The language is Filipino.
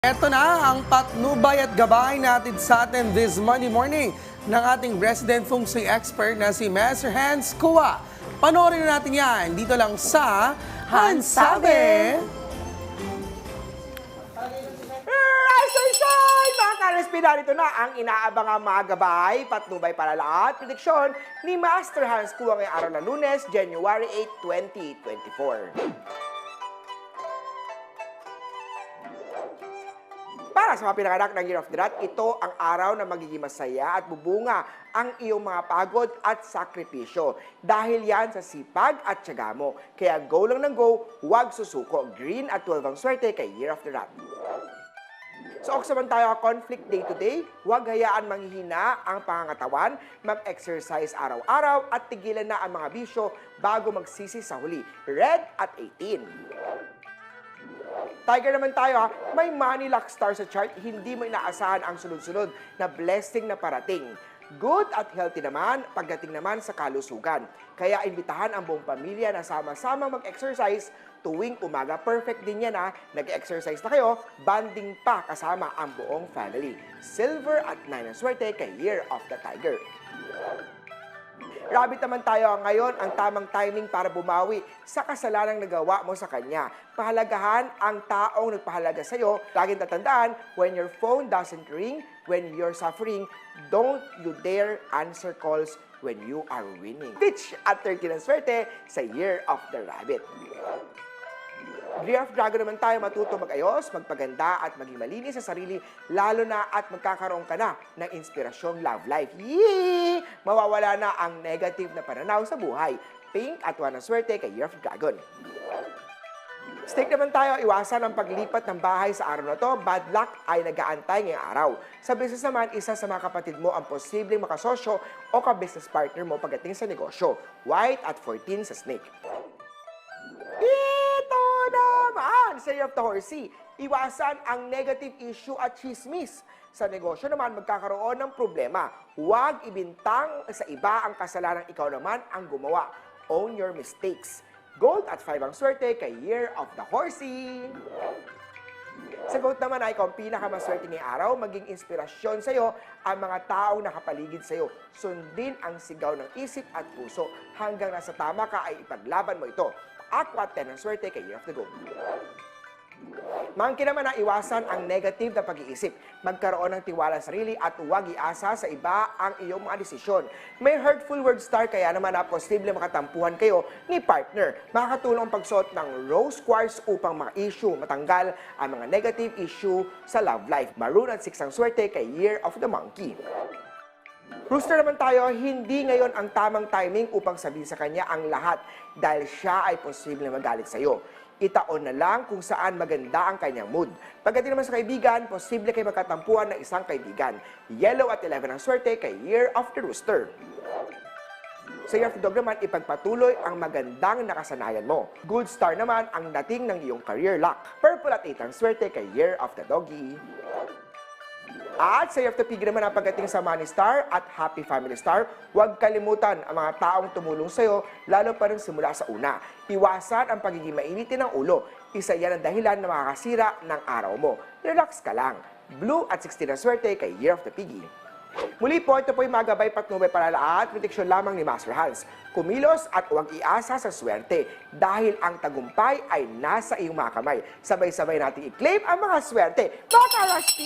Ito na ang patnubay at gabay natin sa atin this Monday morning ng ating resident feng shui expert na si Master Hans Kua. Panoorin na natin yan dito lang sa Hans Sabi. Exercise! Mga ka-RSP, narito na ang inaabangang mga gabay, patnubay para lahat, prediksyon ni Master Hans Kua ngayong araw na Lunes, January 8, 2024. Para sa mga pinanganak ng Year of the Rat, ito ang araw na magiging masaya at bubunga ang iyong mga pagod at sakripisyo. Dahil yan sa sipag at tiyaga mo. Kaya go lang ng go, huwag susuko. Green at 12 ang swerte kay Year of the Rat. So, oksaman tayo conflict day to day, huwag hayaan manghihina ang pangangatawan, mag-exercise araw-araw at tigilan na ang mga bisyo bago magsisi sa huli. Red at 18. Tiger naman tayo, may money luck star sa chart, hindi mo inaasahan ang sunod-sunod na blessing na parating. Good at healthy naman, pagdating naman sa kalusugan. Kaya imbitahan ang buong pamilya na sama-sama mag-exercise tuwing umaga. Perfect din yan ha, nag-exercise na kayo, banding pa kasama ang buong family. Silver at 9 ang swerte kay Year of the Tiger. Rabbit naman tayo ngayon, ang tamang timing para bumawi sa kasalanang nagawa mo sa kanya. Pahalagahan ang taong nagpahalaga sa iyo. Laging tatandaan, when your phone doesn't ring, when you're suffering, don't you dare answer calls when you are winning. Pitch at 13 ang swerte sa Year of the Rabbit. Year of Dragon naman tayo, matuto mag-ayos, magpaganda at maging malinis sa sarili, lalo na at magkakaroon ka na ng inspirasyong love life. Yee! Mawawala na ang negative na pananaw sa buhay. Pink at 1 ang swerte kay Year of Dragon. Snake naman tayo, iwasan ang paglipat ng bahay sa araw na to. Bad luck ay nag-aantay ngayong araw. Sa business naman, isa sa mga kapatid mo ang posibleng makasosyo o ka-business partner mo pagdating sa negosyo. White at 14 sa Snake. Ito naman sa Year of the Horsey, iwasan ang negative issue at chismis. Sa negosyo naman, magkakaroon ng problema. Huwag ibintang sa iba ang kasalanan, ikaw naman ang gumawa. Own your mistakes. Gold at 5 ang swerte kay Year of the Horsey. Sa goat naman ay ikaw ang pinakamaswerte ngayong araw, maging inspirasyon sa iyo ang mga taong nakapaligid sa iyo. Sundin ang sigaw ng isip at puso hanggang nasa tama ka ay ipaglaban mo ito. Aqua 10 ang swerte kay Year of the Goat. Monkey naman na iwasan ang negative na pag-iisip. Magkaroon ng tiwala sa sarili at huwag iasa sa iba ang iyong mga desisyon. May hurtful word star kaya naman na posible makatampuhan kayo ni partner. Makakatulong ang pagsuot ng rose quartz upang ma-issue, matanggal ang mga negative issue sa love life. Maroon at 6 ang swerte kay Year of the Monkey. Rooster naman tayo, hindi ngayon ang tamang timing upang sabihin sa kanya ang lahat dahil siya ay posibleng magalit sa iyo. Itaon na lang kung saan maganda ang kanyang mood. Pagdating naman sa kaibigan, posible kayo magkatampuhan ng isang kaibigan. Yellow at 11 ang swerte kay Year of the Rooster. Sa Year of the Dog naman, ipagpatuloy ang magandang nakasanayan mo. Good star naman ang dating ng iyong career luck. Purple at 8 ang swerte kay Year of the Doggy. At sa Year of the Pig naman ang pagdating sa Money Star at Happy Family Star, huwag kalimutan ang mga taong tumulong sa iyo, lalo pa rin simula sa una. Iwasan ang pagiging mainitin ng ulo. Isa yan ang dahilan na makakasira ng araw mo. Relax ka lang. Blue at 16 ang swerte kay Year of the Piggy. Muli po, ito po yung mga gabay patnubay para lahat, prediksyon lamang ni Master Hans. Kumilos at huwag iasa sa swerte dahil ang tagumpay ay nasa iyong mga kamay. Sabay-sabay natin i-claim ang mga swerte. Mga ka-RSP,